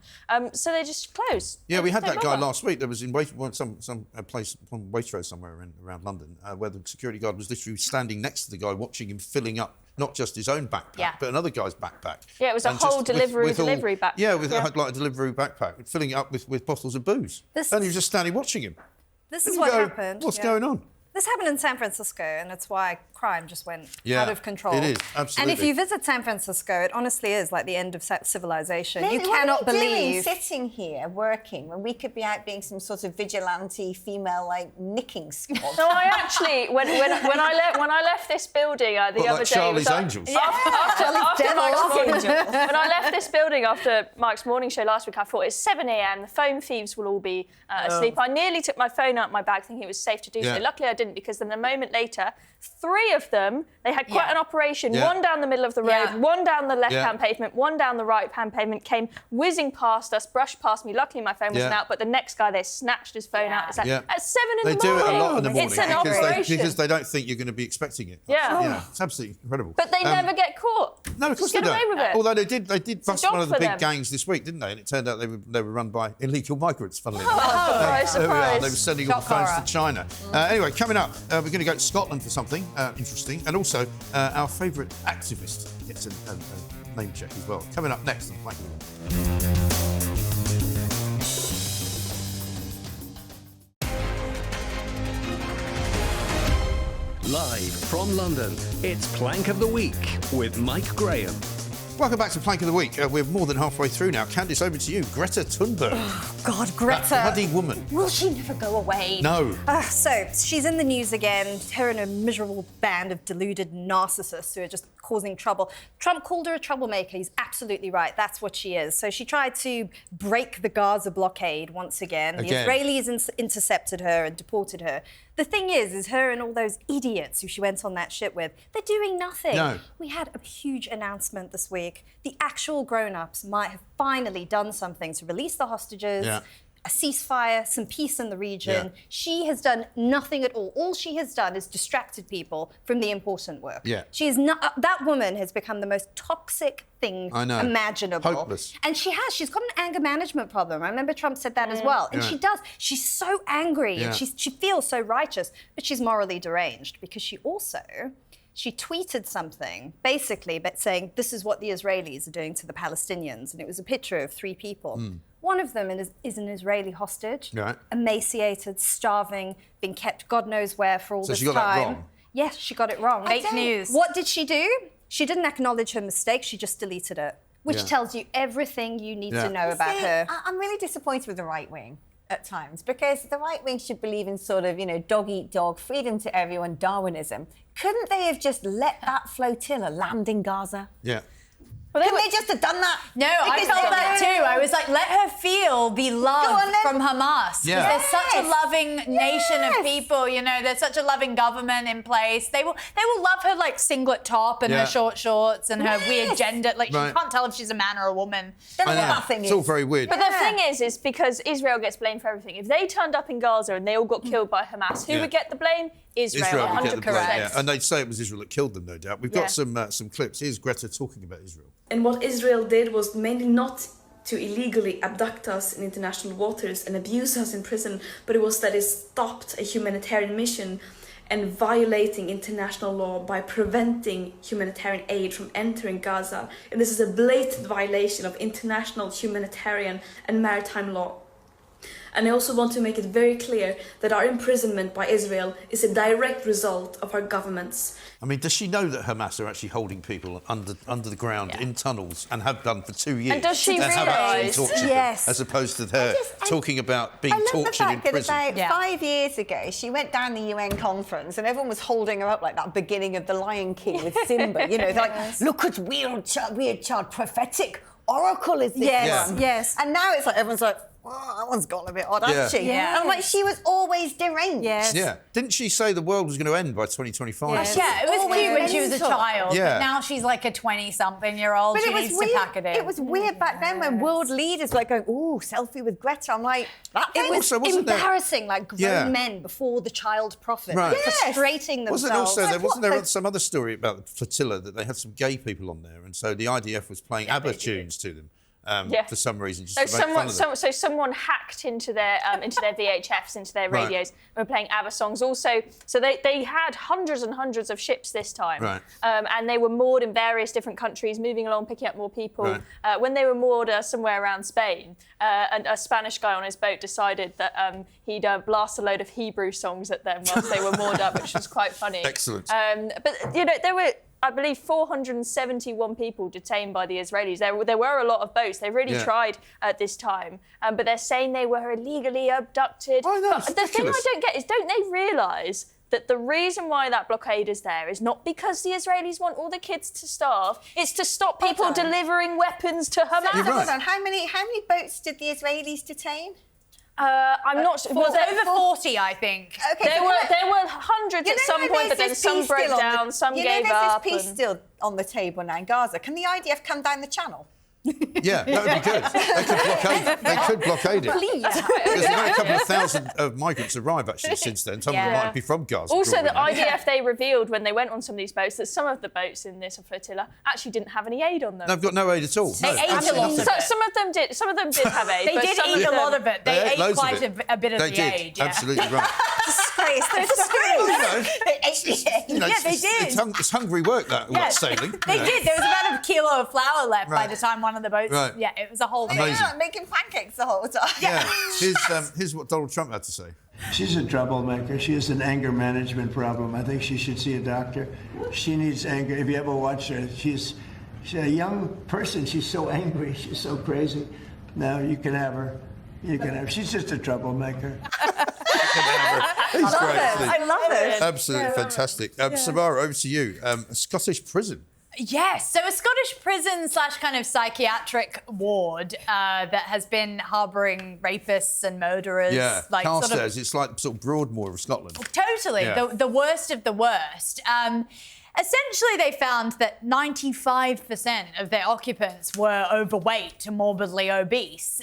So they just close. Yeah, we had that guy last week. There was in some place on Waitrose somewhere around London where the security guard was literally standing next to the guy, watching him filling up not just his own backpack, but another guy's backpack. Yeah, it was a whole delivery backpack. Yeah, like a delivery backpack, filling it up with bottles of booze. And he was just standing watching him. This is what happened. What's going on? This happened in San Francisco, and it's why crime just went out of control. It is, absolutely. And if you visit San Francisco, it honestly is like the end of civilization. You cannot believe... sitting here working when we could be out being some sort of vigilante female nicking squad. No, I actually when I left this building the other day, Charlie's Angels. After Mike's morning, when I left this building after Mike's morning show last week, I thought it's 7 a.m. The phone thieves will all be asleep. I nearly took my phone out of my bag, thinking it was safe to do so. Luckily, I didn't, because then a moment later, 3 of them, they had quite an operation, one down the middle of the road, one down the left-hand pavement, one down the right-hand pavement, came whizzing past us, brushed past me. Luckily, my phone wasn't out, but the next guy, they snatched his phone out. It's like, at 7 in the morning. They do it a lot in the morning it's an operation. because they don't think you're going to be expecting it. Yeah. It's absolutely incredible. But they never get caught. No, of course they don't. Get away with it. Although they did bust one of the big gangs this week, didn't they? And it turned out they were run by illegal migrants, funnily enough. Surprise. They were sending all the phones to China. Anyway, coming up, we're going to go to Scotland for something interesting, and also our favourite activist gets a name check as well. Coming up next on Plank of the Week. Live from London, it's Plank of the Week with Mike Graham. Welcome back to Plank of the Week. We're more than halfway through now. Candice, over to you. Greta Thunberg. Oh, God, Greta. That bloody woman. Will she never go away? No. So, she's in the news again. Her and a miserable band of deluded narcissists who are just causing trouble. Trump called her a troublemaker. He's absolutely right. That's what she is. So she tried to break the Gaza blockade once again. The Israelis intercepted her and deported her. The thing is her and all those idiots who she went on that ship with, they're doing nothing. No. We had a huge announcement this week. The actual grown-ups might have finally done something to release the hostages, a ceasefire, some peace in the region. She has done nothing at all. All she has done is distracted people from the important work. She is not. That woman has become the most toxic thing imaginable. Hopeless. And she's got an anger management problem. I remember Trump said that as well. And she does. She's so angry and she feels so righteous, but she's morally deranged because she tweeted something, basically, but saying, this is what the Israelis are doing to the Palestinians. And it was a picture of 3 people. One of them is an Israeli hostage, emaciated, starving, being kept God knows where for all this time. So she got that wrong? Yes, she got it wrong. Fake news. What did she do? She didn't acknowledge her mistake, she just deleted it, which tells you everything you need to know about her. I'm really disappointed with the right wing at times, because the right wing should believe in sort of, dog eat dog, freedom to everyone, Darwinism. Couldn't they have just let that flotilla land in Gaza? Yeah. Well, couldn't they just have done that? No, I felt that too. I was like, let her feel the love from Hamas. Yeah. There's such a loving nation of people, there's such a loving government in place. They will love her like singlet top and her short shorts and her weird gender. Like, you can't tell if she's a man or a woman. It's all very weird. But the thing is because Israel gets blamed for everything. If they turned up in Gaza and they all got killed by Hamas, who would get the blame? Israel, would get the blame, 100%. And they'd say it was Israel that killed them, no doubt. We've got some clips. Here's Greta talking about Israel. And what Israel did was mainly not to illegally abduct us in international waters and abuse us in prison, but it was that it stopped a humanitarian mission and violating international law by preventing humanitarian aid from entering Gaza. And this is a blatant violation of international humanitarian and maritime law. And I also want to make it very clear that our imprisonment by Israel is a direct result of our governments. I mean, does she know that Hamas are actually holding people under the ground in tunnels and have done for 2 years? And does she realise? Yes. As opposed to her talking about being tortured in prison. About 5 years ago, she went down the UN conference and everyone was holding her up like that beginning of The Lion King with Simba. They're like, look at weird child, prophetic oracle is this one. Yes. And now it's like everyone's like, well, that one's gone a bit odd, hasn't she? Yeah. And I'm like, she was always deranged. Yes. Yeah. Didn't she say the world was going to end by 2025? Yeah, it was cute when she was a child. Yeah. But now she's like a 20-something-year-old. But She needs to pack it in. It was weird back then when world leaders were like going, ooh, selfie with Greta. I'm like, it was wasn't embarrassing, like grown men before the child prophet, frustrating themselves. Wasn't there some other story about the flotilla that they had some gay people on there, and so the IDF was playing ABBA tunes to them? For some reason, just to make fun of them. So someone hacked into their VHFs, into their radios, and were playing ABBA songs. Also, so they had hundreds and hundreds of ships this time, and they were moored in various different countries, moving along, picking up more people. When they were moored somewhere around Spain, and a Spanish guy on his boat decided that he'd blast a load of Hebrew songs at them whilst they were moored up, which was quite funny. Excellent. But there were, I believe, 471 people detained by the Israelis. There were a lot of boats. They really tried at this time. But they're saying they were illegally abducted. I know, but the thing I don't get is, don't they realise that the reason why that blockade is there is not because the Israelis want all the kids to starve, it's to stop people delivering weapons to Hamas. So hold on, how many boats did the Israelis detain? I'm not sure. Well, over 40, I think. Okay, there were hundreds at some point, but then some broke down, some gave up. There's this peace still on the table now in Gaza. Can the IDF come down the channel? Yeah, that would be good. They could blockade it. Please. There's been a couple of thousand of migrants arrive actually since then. Some of them might be from Gaza. Also, the IDF, they revealed when they went on some of these boats that some of the boats in this flotilla actually didn't have any aid on them. They've got no aid at all. They ate a lot of it. Some of them did. Some of them did have aid. They did eat a lot of it. They ate quite a bit of the aid. Yeah. Absolutely right. Disgrace. They're disgrace. Yeah, they did. It's hungry work, that sailing. They did. There was about a kilo of flour left by the time one of the boats. Right. Yeah, it was a whole thing. Amazing. Making pancakes the whole time. Yeah. Here's what Donald Trump had to say. She's a troublemaker. She has an anger management problem. I think she should see a doctor. She needs anger. If you ever watch her, she's She's a young person. She's so angry. She's so crazy. No, you can have her. You can have her. She's just a troublemaker. He's great. I love it. Absolutely fantastic. Samara, over to you. A Scottish prison. Yes, so a Scottish prison / kind of psychiatric ward that has been harbouring rapists and murderers. Yeah, like Carstairs, it's like sort of Broadmoor of Scotland. Totally, the worst of the worst. Essentially, they found that 95% of their occupants were overweight to morbidly obese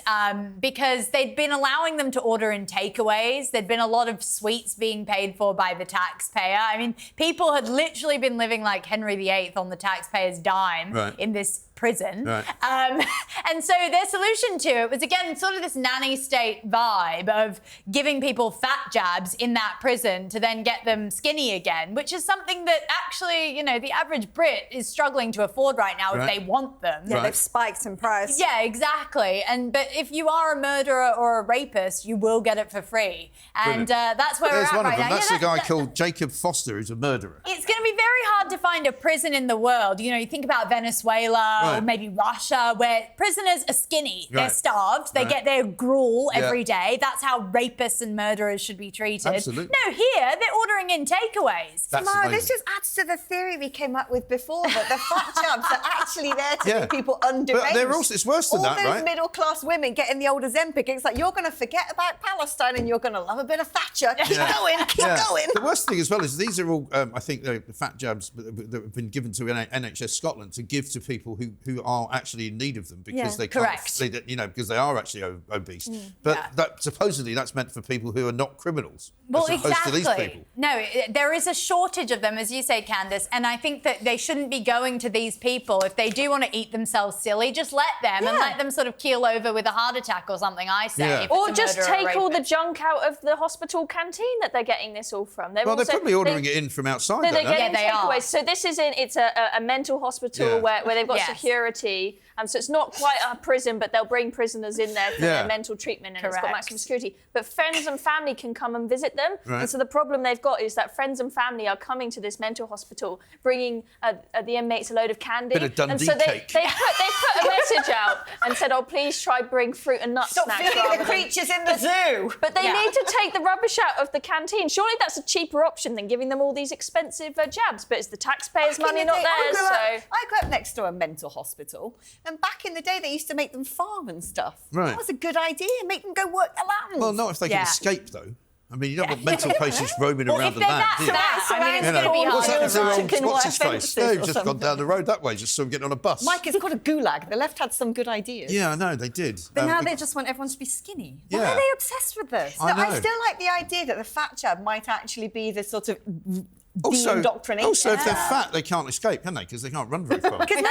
because they'd been allowing them to order in takeaways. There'd been a lot of sweets being paid for by the taxpayer. I mean, people had literally been living like Henry VIII on the taxpayer's dime in this prison. Right. And so their solution to it was, again, sort of this nanny state vibe of giving people fat jabs in that prison to then get them skinny again, which is something that actually, you know, the average Brit is struggling to afford right now if they want them. Yeah, they've spiked in price. Yeah, exactly. But if you are a murderer or a rapist, you will get it for free. And that's where we're at right now. That's the guy called Jacob Foster, who's a murderer. It's going to be very hard to find a prison in the world. You know, you think about Venezuela or maybe Russia, where prisoners are skinny. They're starved. They get their gruel every day. That's how rapists and murderers should be treated. Absolutely. No, here, they're ordering in takeaways. Samara, this just adds to the theory we came up with before, that the fat jabs are actually there to make people underage. But they're also, it's worse than that, right? All those middle-class women getting the old Ozempic, it's like, you're going to forget about Palestine and you're going to love a bit of Thatcher. Keep going, keep going. The worst thing as well is these are all, I think, the fat jabs that have been given to NHS Scotland to give to people who are actually in need of them because they can't, because they are actually obese. But supposedly that's meant for people who are not criminals. Well, as opposed to these people. No, there is a shortage of them, as you say, Candice, and I think that they shouldn't be going to these people. If they do want to eat themselves silly, just let them and let them sort of keel over with a heart attack or something, I say. Or just take all the junk out of the hospital canteen that they're getting this all from. They're probably ordering it in from outside. No, they're getting takeaways. So this is it's a mental hospital where they've got security. So it's not quite a prison, but they'll bring prisoners in there for their mental treatment and it's got maximum security. But friends and family can come and visit them. Right. And so the problem they've got is that friends and family are coming to this mental hospital, bringing the inmates a load of candy. Bit of Dundee and so they put a message out and said, oh, please try bring fruit and nuts Stop snacks. feeding the creatures in the zoo. But they need to take the rubbish out of the canteen. Surely that's a cheaper option than giving them all these expensive jabs. But it's the taxpayers' money, not theirs. I grew up next to a mental hospital, and back in the day they used to make them farm and stuff. Right. That was a good idea. Make them go work the land. Well, not if they can escape, though. I mean, you don't want mental patients roaming around the land. What's happened to what's his face? They've just gone down the road that way, just saw him getting on a bus. Mike, it's called a gulag. The left had some good ideas. Yeah, I know, they did. But now they just want everyone to be skinny. Why are they obsessed with this? I still like the idea that the fat jab might actually be the sort of de-indoctrination. Also, if they're fat, they can't escape, can they? Because they can't run very far. Because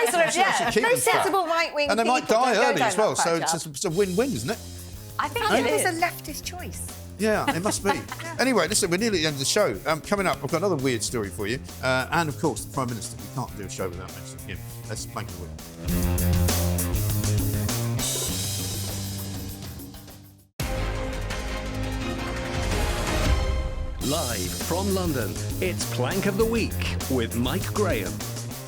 no sensible right-wing and they might die early as well, so it's a win-win, isn't it? I think it is a leftist choice. Yeah, it must be. Anyway, listen, we're nearly at the end of the show. Coming up, I've got another weird story for you. And, of course, the Prime Minister. We can't do a show without mentioning him. That's Plank of the Week. Live from London, it's Plank of the Week with Mike Graham.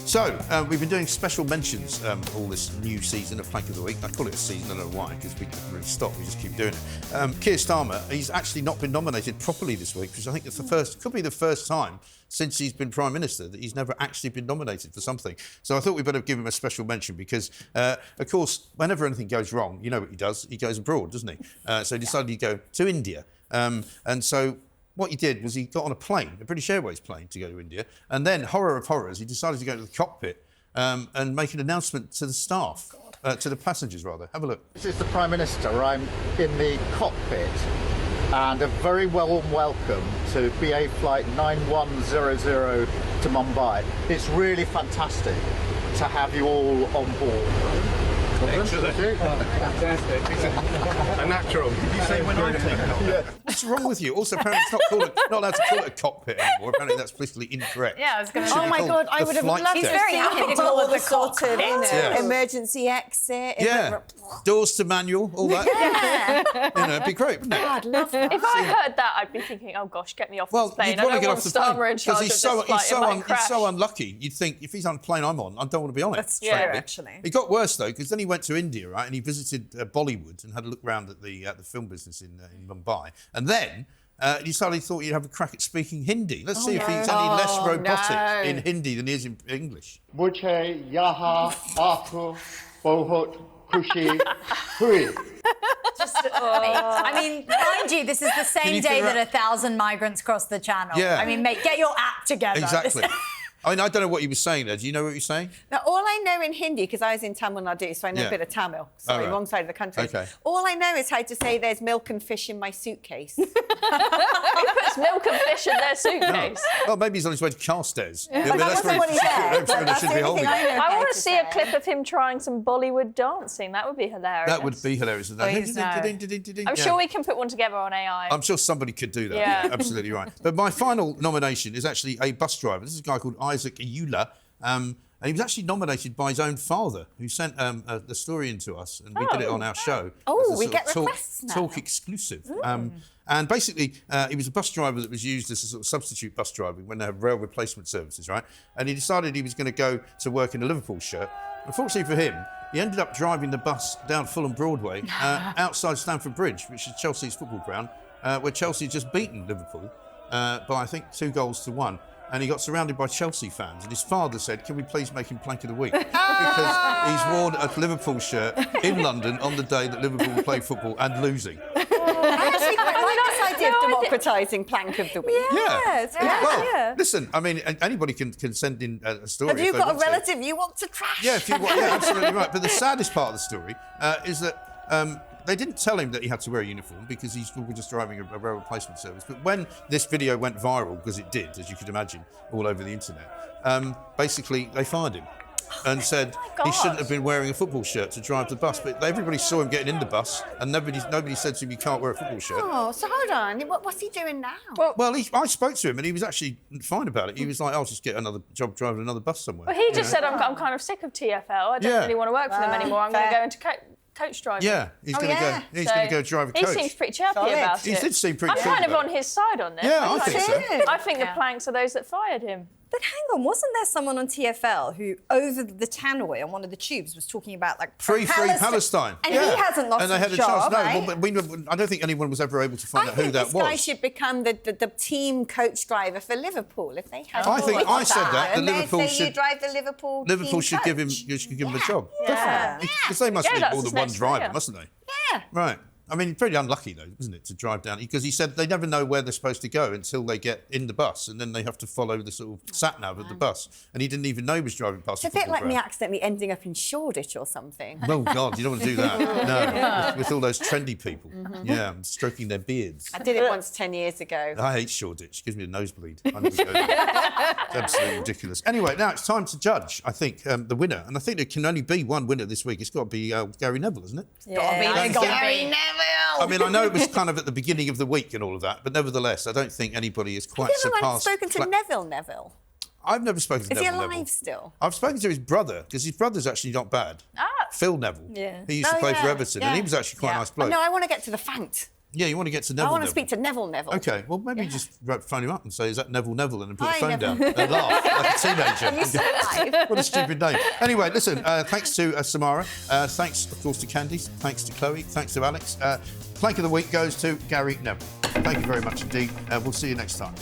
So, we've been doing special mentions all this new season of Plank of the Week. I call it a season, I don't know why, because we haven't really stopped, we just keep doing it. Keir Starmer, he's actually not been nominated properly this week, because I think it's could be the first time since he's been Prime Minister that he's never actually been nominated for something. So I thought we'd better give him a special mention because, of course, whenever anything goes wrong, you know what he does? He goes abroad, doesn't he? So he decided to go to India. And so what he did was he got on a plane, a British Airways plane, to go to India, and then, horror of horrors, he decided to go to the cockpit and make an announcement to the staff, to the passengers, rather. Have a look. This is the Prime Minister. I'm in the cockpit, and a very warm welcome to BA Flight 9100 to Mumbai. It's really fantastic to have you all on board. Excellent. Fantastic. A natural. Did you say when I take it off? Yeah. What's wrong with you? Also, apparently it's not allowed to call it a cockpit anymore. Apparently that's politically incorrect. Yeah, I was going to. Oh my God, I would have loved to see all the sort of emergency exit. Yeah. Doors to manual, all that. It'd be great, wouldn't it? I'd love that. If I heard that, I'd be thinking, oh gosh, get me off this plane. You'd want to get off the plane because he's so unlucky. You'd think if he's on a plane I'm on, I don't want to be on it. That's true, actually. It got worse though, because then he went to India, right, and he visited Bollywood and had a look round at the film business in Mumbai, and then. He suddenly thought you'd have a crack at speaking Hindi. Let's see if he's any less robotic in Hindi than he is in English. मुझे यहाँ आकर बहुत खुशी हुई. I mean, mind you, this is the same day that 1,000 migrants crossed the channel. Yeah. I mean, mate, get your act together. Exactly. I mean, I don't know what he was saying there. Do you know what he was saying? Now, all I know in Hindi, because I was in Tamil Nadu, so I know a bit of Tamil. Sorry, wrong side of the country. Okay. All I know is how to say there's milk and fish in my suitcase. Who puts milk and fish in their suitcase? No. Well, maybe he's on his way to Carstairs. That's what he said. I want to see a clip of him trying some Bollywood dancing. That would be hilarious. That would be hilarious. I'm sure we can put one together on AI. I'm sure somebody could do that. Yeah. Absolutely right. But my final nomination is actually a bus driver. This is a guy called Isaac Ayula. And he was actually nominated by his own father, who sent the story in to us, and we did it on our show. Oh, we get requests now. Talk exclusive. And basically, he was a bus driver that was used as a sort of substitute bus driver when they have rail replacement services, right? And he decided he was going to go to work in a Liverpool shirt. Unfortunately for him, he ended up driving the bus down Fulham Broadway outside Stamford Bridge, which is Chelsea's football ground, where Chelsea had just beaten Liverpool by, I think, 2-1. And he got surrounded by Chelsea fans. And his father said, can we please make him plank of the week? Because he's worn a Liverpool shirt in London on the day that Liverpool played football and losing. I actually quite like this idea of democratising plank of the week. Well, listen, I mean, anybody can send in a story. Have you got a relative you want to trash? Yeah, if you want, absolutely right. But the saddest part of the story is that they didn't tell him that he had to wear a uniform because he's just driving a rail replacement service. But when this video went viral, because it did, as you could imagine, all over the internet, basically they fired him and said he shouldn't have been wearing a football shirt to drive the bus. But everybody saw him getting in the bus, and nobody said to him, you can't wear a football shirt. Oh, so hold on. What's he doing now? Well, I spoke to him, and he was actually fine about it. He was like, I'll just get another job driving another bus somewhere. Well, he just said, I'm kind of sick of TfL. I don't really want to work for them anymore. I'm going to go into coach driving. Yeah, he's going to go. He's going to go drive a coach. He seems pretty chirpy about it. He did seem pretty. I'm kind of on his side on this. Yeah, I think so. I think the planks are those that fired him. But hang on, wasn't there someone on TfL who, over the tannoy on one of the tubes, was talking about like free Palestine, and he hasn't lost and they had his a job, chance. right? No, but I don't think anyone was ever able to find out who that was. This guy should become the team coach driver for Liverpool if they had. I said that Liverpool should drive the Liverpool. Liverpool should give him a job. Definitely, because they must need more than one driver, mustn't they? Yeah. Right. I mean, pretty unlucky, though, isn't it, to drive down? Because he said they never know where they're supposed to go until they get in the bus, and then they have to follow the sort of sat-nav of the bus. And he didn't even know he was driving past the football ground. It's a bit like me accidentally ending up in Shoreditch or something. Oh, God, you don't want to do that. No, with all those trendy people. Yeah, stroking their beards. I did it once 10 years ago. I hate Shoreditch. It gives me a nosebleed. I never go there. It's absolutely ridiculous. Anyway, now it's time to judge, I think, the winner. And I think there can only be one winner this week. It's got to be Gary Neville, isn't it? Yeah, Gary Neville! I mean, I know it was kind of at the beginning of the week and all of that, but nevertheless, I don't think anybody has quite surpassed... Have you ever spoken to Neville? I've never spoken to Neville. Is he alive still? I've spoken to his brother, because his brother's actually not bad. Phil Neville. Yeah. He used to play for Everton, and he was actually quite a nice bloke. No, I want to get to the fact. Yeah, you want to get to Neville. I want to speak to Neville. OK, well, maybe you just phone him up and say, is that Neville, and then put the phone down and laugh like a teenager. Are you so alive? What a stupid name. Anyway, listen, thanks to Samara. Thanks, of course, to Candice. Thanks to Chloe. Thanks to Alex. Plank of the week goes to Gary Neville. Thank you very much indeed. We'll see you next time.